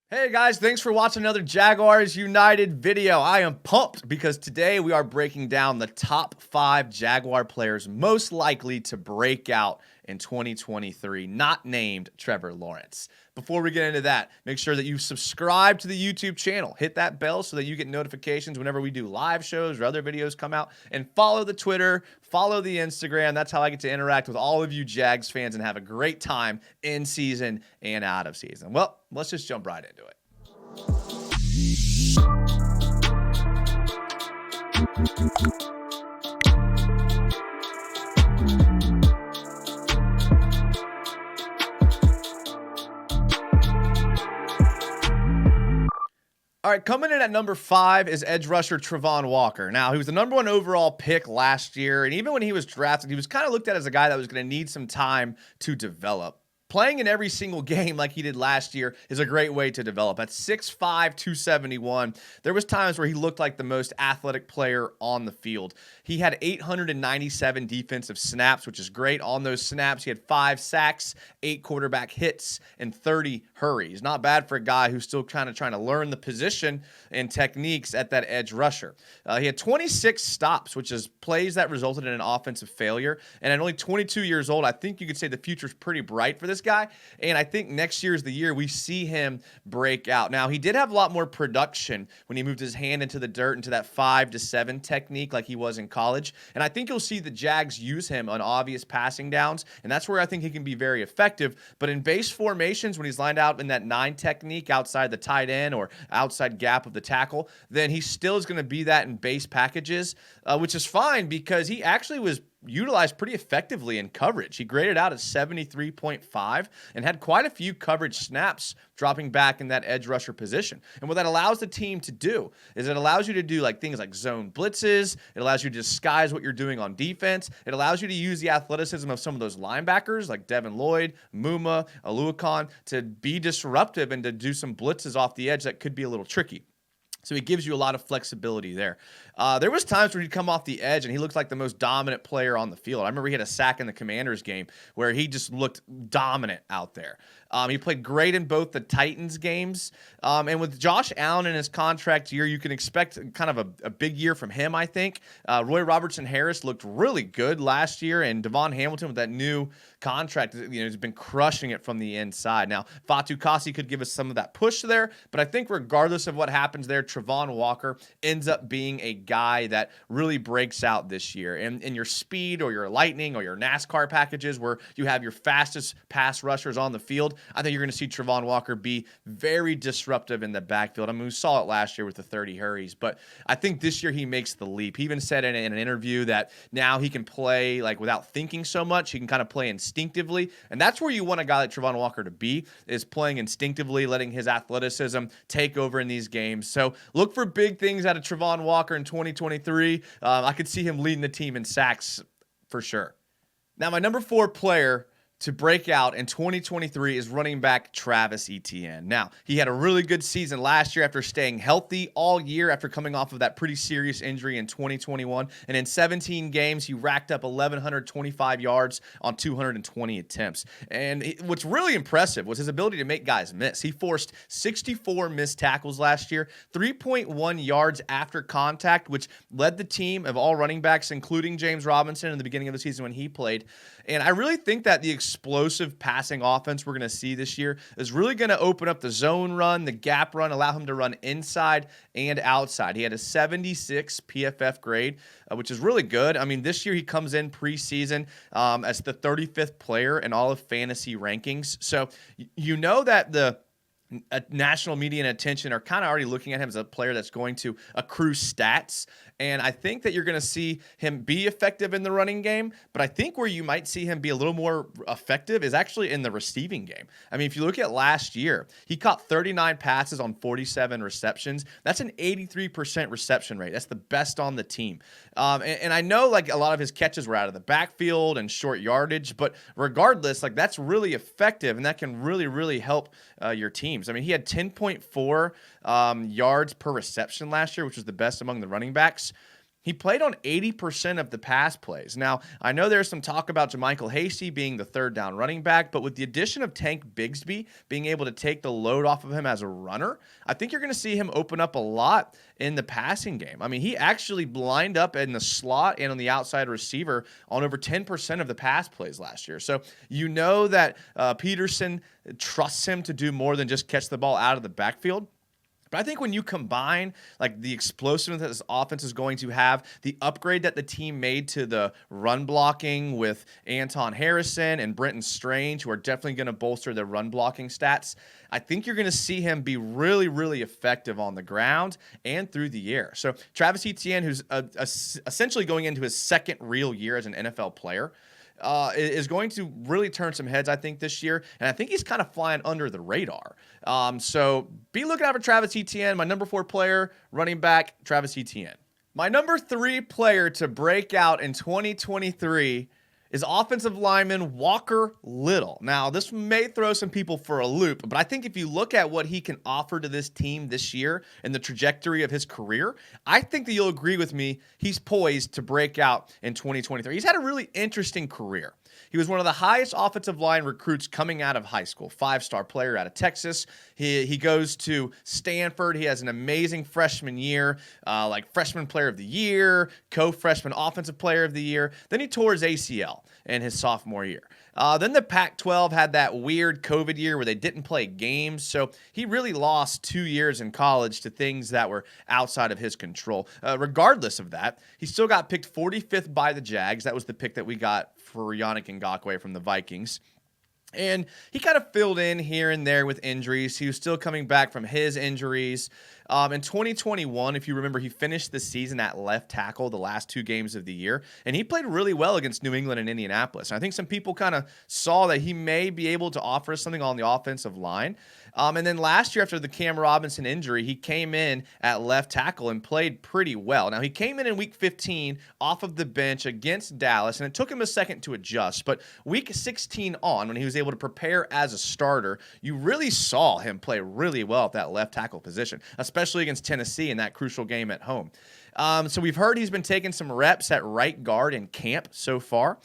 Hey guys, thanks for watching another Jaguars United video. I am pumped because today we are breaking down the top 5 Jaguar players most likely to break out in 2023, not named Trevor Lawrence. Before we get into that, make sure that you subscribe to the YouTube channel. Hit that bell so that you get notifications whenever we do live shows or other videos come out. And follow the Twitter, follow the Instagram. That's how I get to interact with all of you Jags fans and have a great time in season and out of season. Well, let's just jump right into it. All right, coming in at number 5 is edge rusher Trayvon Walker. Now, he was the number 1 overall pick last year, and even when he was drafted, he was kind of looked at as a guy that was going to need some time to develop. Playing in every single game like he did last year is a great way to develop. At 6'5", 271, there was times where he looked like the most athletic player on the field. He had 897 defensive snaps, which is great. On those snaps, he had 5 sacks, 8 quarterback hits, and 30 hurries. Not bad for a guy who's still kind of trying to learn the position and techniques at that edge rusher. He had 26 stops, which is plays that resulted in an offensive failure. And at only 22 years old, I think you could say the future's pretty bright for this guy, and I think next year is the year we see him break out. Now, he did have a lot more production when he moved his hand into the dirt, into that 5 to 7 technique like he was in college, and I think you'll see the Jags use him on obvious passing downs, and that's where I think he can be very effective. But in base formations, when he's lined out in that 9 technique outside the tight end or outside gap of the tackle, then he still is going to be that in base packages, which is fine because he actually was utilized pretty effectively in coverage. He graded out at 73.5 and had quite a few coverage snaps dropping back in that edge rusher position. And what that allows the team to do is it allows you to do like things like zone blitzes. It allows you to disguise what you're doing on defense. It allows you to use the athleticism of some of those linebackers like Devin Lloyd, Muma, Aluakon to be disruptive and to do some blitzes off the edge that could be a little tricky. So he gives you a lot of flexibility there. There was times where he'd come off the edge and he looked like the most dominant player on the field. I remember he had a sack in the Commanders game where he just looked dominant out there. He played great in both the Titans games. And with Josh Allen in his contract year, you can expect kind of a big year from him, I think. Roy Robertson-Harris looked really good last year, and Devon Hamilton with that new contract, has been crushing it from the inside. Now, Fatu Kasi could give us some of that push there, but I think regardless of what happens there, Trayvon Walker ends up being a guy that really breaks out this year. And in your speed or your lightning or your NASCAR packages where you have your fastest pass rushers on the field, I think you're going to see Trayvon Walker be very disruptive in the backfield. I mean, we saw it last year with the 30 hurries, but I think this year he makes the leap. He even said in an interview that now he can play like without thinking so much. He can kind of play instinctively, and that's where you want a guy like Trayvon Walker to be, is playing instinctively, letting his athleticism take over in these games. So look for big things out of Trayvon Walker in 2023. I could see him leading the team in sacks for sure. Now, my number 4 player to break out in 2023 is running back Travis Etienne. Now, he had a really good season last year after staying healthy all year after coming off of that pretty serious injury in 2021. And in 17 games, he racked up 1,125 yards on 220 attempts. And what's really impressive was his ability to make guys miss. He forced 64 missed tackles last year, 3.1 yards after contact, which led the team of all running backs, including James Robinson in the beginning of the season when he played. And I really think that the explosive passing offense we're going to see this year is really going to open up the zone run, the gap run, allow him to run inside and outside. He had a 76 PFF grade, which is really good. I mean, this year he comes in preseason as the 35th player in all of fantasy rankings. So you know that the national media and attention are kind of already looking at him as a player that's going to accrue stats. And I think that you're going to see him be effective in the running game. But I think where you might see him be a little more effective is actually in the receiving game. I mean, if you look at last year, he caught 39 passes on 47 receptions. That's an 83% reception rate. That's the best on the team. And I know like a lot of his catches were out of the backfield and short yardage, but regardless, like that's really effective and that can really, really help your teams. I mean, he had 10.4 yards per reception last year, which was the best among the running backs. He played on 80% of the pass plays. Now, I know there's some talk about JaMychal Hasty being the third down running back, but with the addition of Tank Bigsby being able to take the load off of him as a runner, I think you're going to see him open up a lot in the passing game. I mean, he actually lined up in the slot and on the outside receiver on over 10% of the pass plays last year. So you know that Peterson trusts him to do more than just catch the ball out of the backfield. But I think when you combine like the explosiveness that this offense is going to have, the upgrade that the team made to the run blocking with Anton Harrison and Brenton Strange, who are definitely going to bolster their run blocking stats, I think you're going to see him be really, really effective on the ground and through the air. So Travis Etienne, who's essentially going into his second real year as an NFL player, is going to really turn some heads, I think, this year. And I think he's kind of flying under the radar. So be looking out for Travis Etienne, my number 4 player, running back, Travis Etienne. My number 3 player to break out in 2023 is offensive lineman Walker Little. Now, this may throw some people for a loop, but I think if you look at what he can offer to this team this year and the trajectory of his career, I think that you'll agree with me, he's poised to break out in 2023. He's had a really interesting career. He was one of the highest offensive line recruits coming out of high school, 5-star player out of Texas. He goes to Stanford. He has an amazing freshman year, like freshman player of the year, co-freshman offensive player of the year. Then he tore his ACL in his sophomore year. Then the Pac-12 had that weird COVID year where they didn't play games, so he really lost 2 years in college to things that were outside of his control. Regardless of that, he still got picked 45th by the Jags. That was the pick that we got for Yannick Ngakoue from the Vikings. And he kind of filled in here and there with injuries. He was still coming back from his injuries. In 2021, if you remember, he finished the season at left tackle the last 2 games of the year, and he played really well against New England and Indianapolis. And I think some people kind of saw that he may be able to offer something on the offensive line. And then last year, after the Cam Robinson injury, he came in at left tackle and played pretty well. Now, he came in week 15 off of the bench against Dallas, and it took him a second to adjust. But week 16 on, when he was able to prepare as a starter, you really saw him play really well at that left tackle position, especially against Tennessee in that crucial game at home. So we've heard he's been taking some reps at right guard in camp so far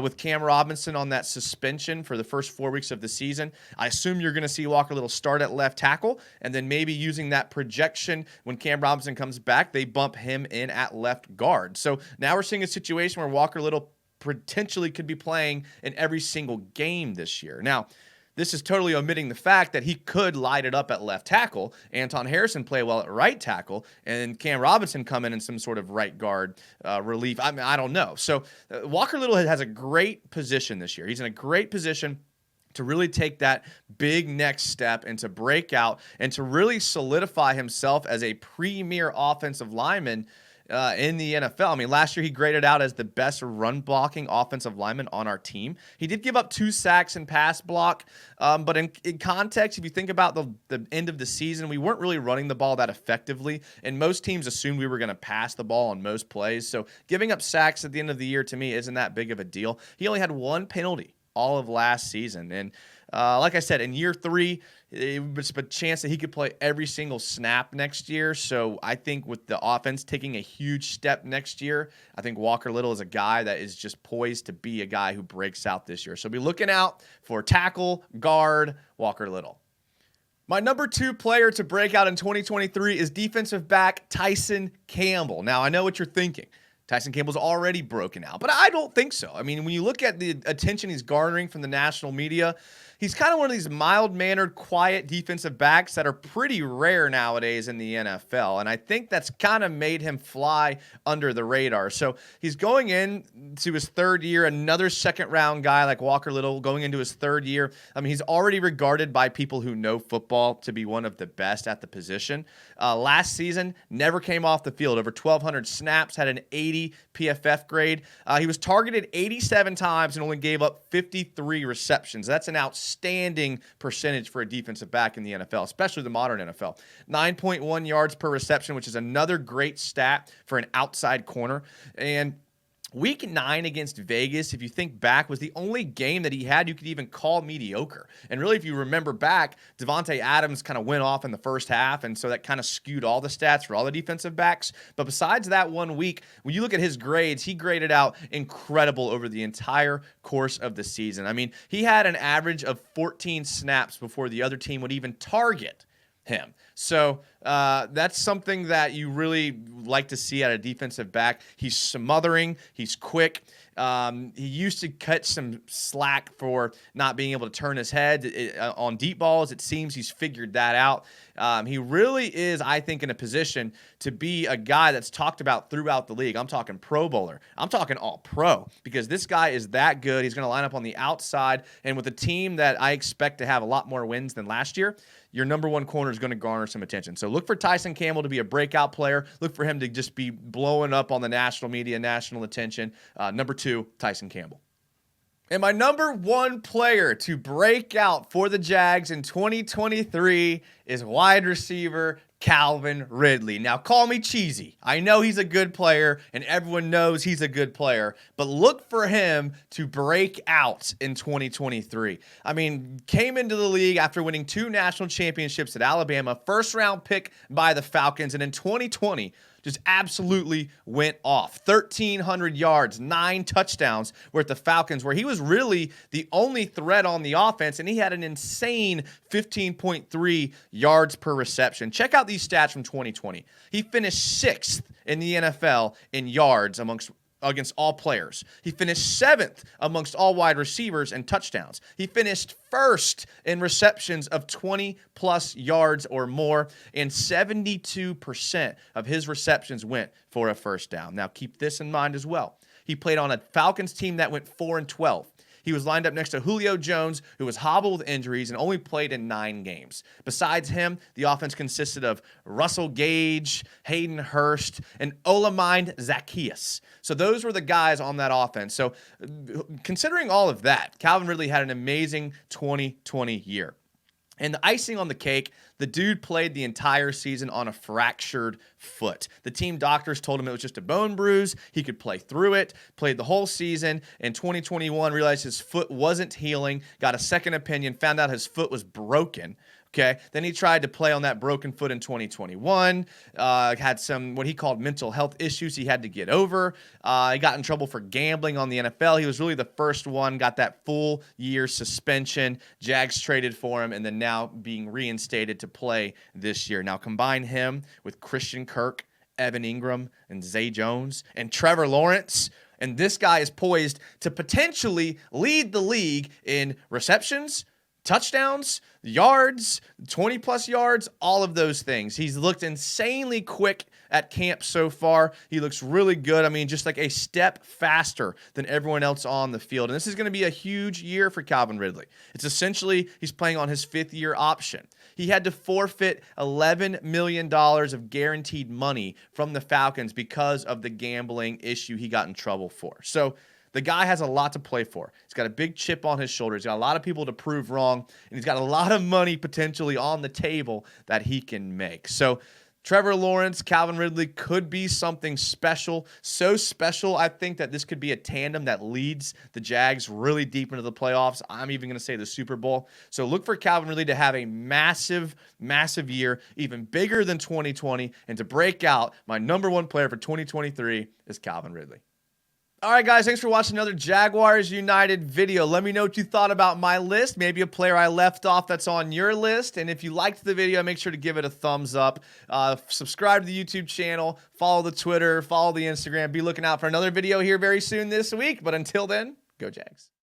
with Cam Robinson on that suspension for the first 4 weeks of the season. I assume you're going to see Walker Little start at left tackle, and then maybe using that projection when Cam Robinson comes back, they bump him in at left guard. So now we're seeing a situation where Walker Little potentially could be playing in every single game this year. Now, this is totally omitting the fact that he could light it up at left tackle, Anton Harrison play well at right tackle, and Cam Robinson come in some sort of right guard relief. I mean, I don't know. So Walker Little has a great position this year. He's in a great position to really take that big next step and to break out and to really solidify himself as a premier offensive lineman in the NFL. I mean, last year he graded out as the best run-blocking offensive lineman on our team. He did give up 2 sacks in pass block, but in context, if you think about the end of the season, we weren't really running the ball that effectively, and most teams assumed we were going to pass the ball on most plays. So giving up sacks at the end of the year, to me, isn't that big of a deal. He only had 1 penalty all of last season, and like I said, in year 3, it was a chance that he could play every single snap next year. So I think with the offense taking a huge step next year, I think Walker Little is a guy that is just poised to be a guy who breaks out this year. So be looking out for tackle, guard, Walker Little. My number 2 player to break out in 2023 is defensive back Tyson Campbell. Now, I know what you're thinking. Tyson Campbell's already broken out, but I don't think so. I mean, when you look at the attention he's garnering from the national media, he's kind of one of these mild-mannered, quiet defensive backs that are pretty rare nowadays in the NFL, and I think that's kind of made him fly under the radar. So he's going into his 3rd year, another second-round guy like Walker Little going into his 3rd year. I mean, he's already regarded by people who know football to be one of the best at the position. Last season, never came off the field. Over 1,200 snaps, had an 80 PFF grade. He was targeted 87 times and only gave up 53 receptions. That's an outstanding percentage for a defensive back in the NFL, especially the modern NFL. 9.1 yards per reception, which is another great stat for an outside corner. And Week 9 against Vegas, if you think back, was the only game that he had you could even call mediocre. And really, if you remember back, Devontae Adams kind of went off in the first half, and so that kind of skewed all the stats for all the defensive backs. But besides that 1 week, when you look at his grades, he graded out incredible over the entire course of the season. I mean, he had an average of 14 snaps before the other team would even target him. So that's something that you really like to see out of defensive back. He's smothering. He's quick. He used to cut some slack for not being able to turn his head on deep balls. It seems he's figured that out. He really is, I think, in a position to be a guy that's talked about throughout the league. I'm talking Pro Bowler. I'm talking all pro because this guy is that good. He's going to line up on the outside. And with a team that I expect to have a lot more wins than last year, your number one corner is going to garner some attention. So look for Tyson Campbell to be a breakout player. Look for him to just be blowing up on the national media, national attention. Number 2, Tyson Campbell. And my number 1 player to break out for the Jags in 2023 is wide receiver Calvin Ridley. Now, call me cheesy. I know he's a good player, and everyone knows he's a good player, but look for him to break out in 2023. I mean, came into the league after winning 2 national championships at Alabama, first-round pick by the Falcons, and in 2020, just absolutely went off. 1,300 yards, 9 touchdowns were at the Falcons, where he was really the only threat on the offense, and he had an insane 15.3 yards per reception. Check out these stats from 2020. He finished 6th in the NFL in yards against all players. He finished 7th amongst all wide receivers and touchdowns. He finished 1st in receptions of 20-plus yards or more, and 72% of his receptions went for a first down. Now, keep this in mind as well. He played on a Falcons team that went 4-12. He was lined up next to Julio Jones, who was hobbled with injuries and only played in 9 games. Besides him, the offense consisted of Russell Gage, Hayden Hurst, and Olamide Zaccheaus. So those were the guys on that offense. So considering all of that, Calvin Ridley had an amazing 2020 year. And the icing on the cake, the dude played the entire season on a fractured foot. The team doctors told him it was just a bone bruise. He could play through it, played the whole season. In 2021, realized his foot wasn't healing, got a second opinion, found out his foot was broken. Okay, then he tried to play on that broken foot in 2021, had some what he called mental health issues he had to get over. He got in trouble for gambling on the NFL. He was really the first one, got that full year suspension. Jags traded for him, and then now being reinstated to play this year. Now combine him with Christian Kirk, Evan Ingram, and Zay Jones, and Trevor Lawrence, and this guy is poised to potentially lead the league in receptions, touchdowns, yards, 20-plus yards, all of those things. He's looked insanely quick at camp so far. He looks really good. I mean, just like a step faster than everyone else on the field. And this is going to be a huge year for Calvin Ridley. It's essentially he's playing on his 5th-year option. He had to forfeit $11 million of guaranteed money from the Falcons because of the gambling issue he got in trouble for. So the guy has a lot to play for. He's got a big chip on his shoulder. He's got a lot of people to prove wrong, and he's got a lot of money potentially on the table that he can make. So Trevor Lawrence, Calvin Ridley could be something special. So special, I think that this could be a tandem that leads the Jags really deep into the playoffs. I'm even going to say the Super Bowl. So look for Calvin Ridley to have a massive, massive year, even bigger than 2020, and to break out. My number 1 player for 2023 is Calvin Ridley. All right, guys, thanks for watching another Jaguars United video. Let me know what you thought about my list, maybe a player I left off that's on your list. And if you liked the video, make sure to give it a thumbs up. Subscribe to the YouTube channel, follow the Twitter, follow the Instagram. Be looking out for another video here very soon this week. But until then, go Jags.